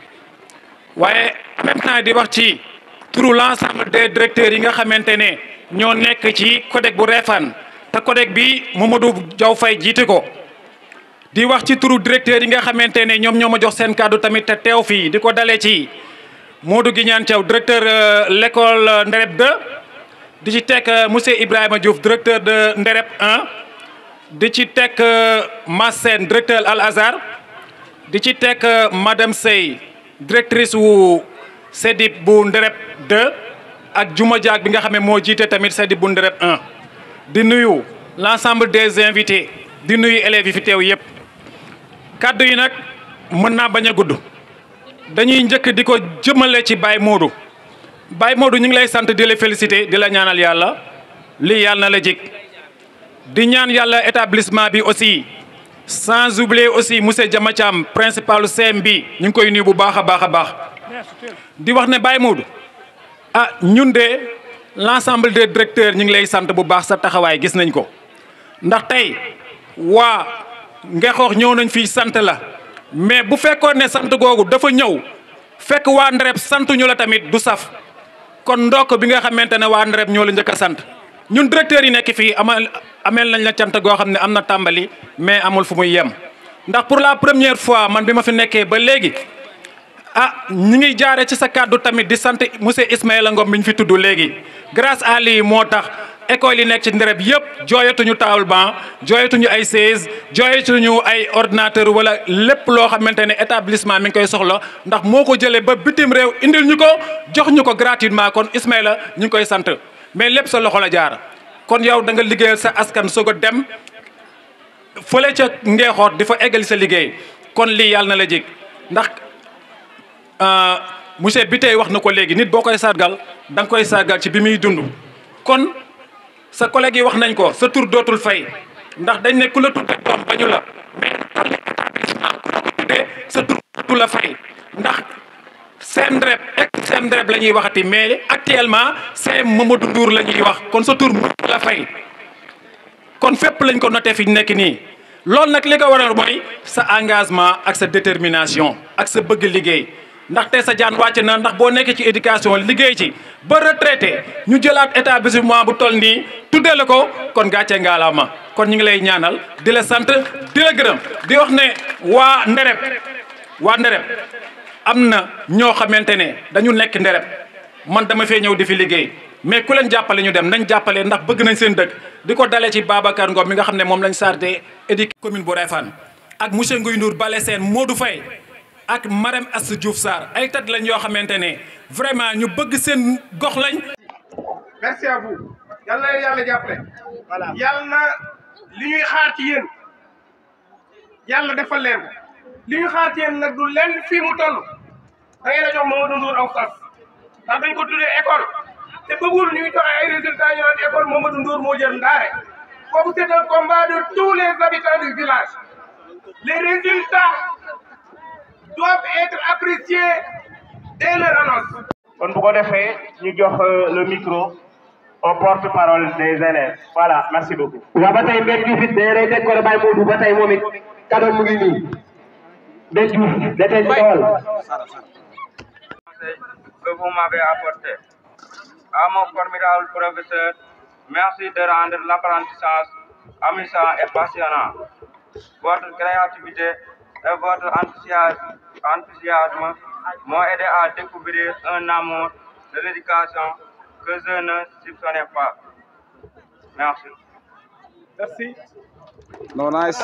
waaye en même temps di wax ci turu l'ensemble des directeurs yi nga xamante ne ñoo nekk ci CODEC bu Réfane te CODEC bi Mamadou Diaw Faye jiite ko di wax ci turu directeur yi nga xamante ne ñoom ñoo ma jox seen kàddu tamit te teew fii di ko dalee ci Modou Guignane Thiaw directeur l'école Ndereb 2 di ci teg monsieur Ibrahima Diouf directeur de Ndereb 1 di ci teg Massène directeur Al Azhar di ci teg madame Sey directrice wu CEDIP bu Ndereb 2 ak Juma Diak bi nga xam ne moo jiite tamit CEDIP bu Ndereb 1 di nuyu l'ensemble des invités di nuyu élèves yi fi teew yépp kaddu yi nag mën naa bañ a gudd dañuy njëkk di ko jëmale ci Baye Modou ñu ngi lay sant di la féliciter di la ñaanal yàlla lii yàlla na la jig di ñaan yàlla établissement bi aussi sans oublier aussi monsieur Diama Thiam principal CM bi ñu ngi koy nuyu bu baax a baax a baax di wax ne Baye Modou ah ñun de l'ensemble des directeurs ñu ngi lay sant bu baax sa taxawaay gis nañ ko ndax tey waa Ngexoox ñëw nañ fii sant la mais bu fekkoon ne sant googu dafa ñëw fekk waa Ndereb santuñu la tamit du saf kon ndokk bi nga xamante ne waa Ndereb ñoo la njëkk a sant ñun directeurs yi nekk fii ameel nañ la cant goo xam ne am na tàmbali mais amul fu muy yem ndax pour la première fois man bi ma fi nekkee ba léegi ah ñi ngi jaare ci sa kàddu tamit di sant monsieur Ismaïla Ngom mi ñu fi tudd léegi grâce à lii moo tax école yi nekk ci Ndereb yëpp jooyatuñu table banc jooyatuñu ay chaise jooyatuñu ay ordinateur wala lépp loo xamante ne établissement mi ngi koy soxla ndax moo ko jëlee ba bitim réew indil ñu ko jox ñu ko gratuitement kon Ismaïla ñu ngi koy sant mais lépp sa loxo la jaar kon yow da nga liggéeyal sa askan soog a dem fële ca Ngeexoot di fa eggali sa liggéey kon lii yàlla na la jig ndax monsieur bi tey wax na ko léegi nit boo koy sargal da nga koy sargal ci bi muy dund kon sa collègue yi wax nañ ko sa tur dootul fay ndax dañ ne ku la tudde doom bañu la mais établissement ku la ko tuddee sa tur dootul la fay ndax CM Ndereb ex-CM Ndereb la ñuy waxati mais actuellement CM Mamadou Ndour la ñuy wax kon sa tur mënut la fay kon fépp lañ ko noté fi nekk nii loolu nag li ko waral mooy sa engagement ak sa détermination ak sa bëgg liggéey ndaxte sa jaan wàcc na ndax boo nekkee ci éducation liggéey ci ba retraité ñu jëlaat établissement bu toll nii tuddee la ko kon gàcce ngaalaama kon ñu ngi lay ñaanal di la sant di la gërëm di wax ne waa Ndereb am na ñoo xamante ne dañu nekk Ndereb man dama fee ñëw di fi liggéey mais ku leen jàppale ñu dem nañ jàppale ndax bëgg nañ seen dëkk di ko dalee ci Babacar Ngom mi nga xam ne moom lañ chargé éducation commune bu Réfane ak monsieur Nguy Ndour Bale Sène Modou Faye ak Marème Assou Diouf Sarr ay tat lañ yoo xamante ne vraiment ñu bëgg seen gox lañ. merci à vous yàlla na yàlla jàppale. voilà yàlla na li ñuy xaar ci yéen yàlla defal leen li ñu xaar ci yéen nag du lenn fii mu toll da ngeen a jox Mamadou Ndour aw sas ndax dañ ko tuddee école te bëggul ñuy joxe ay résultats ñu naan école Mamadou Ndour moo jël ndaare kooku c'est un combat de tous les habitants du village les résultats doivent être appréciés dès leur annonce. kon bu ko defee ñu jox le micro au porte-parole des élèves voilà merci beaucoup. waaw ba tey Mbène Diouf it day rey teg ko la Baye Modou ba tey moom it kàddoom mu ngi nii Mbène Diouf da tey ci tool. que vous m'avez apporté. À mon formidable professeur, merci de rendre l'apprentissage amusant et passionnant. Votre créativité et votre enthousiasme m'ont aidé à découvrir un amour de l'éducation que je ne soupçonnais pas. Merci. Merci. No, nice.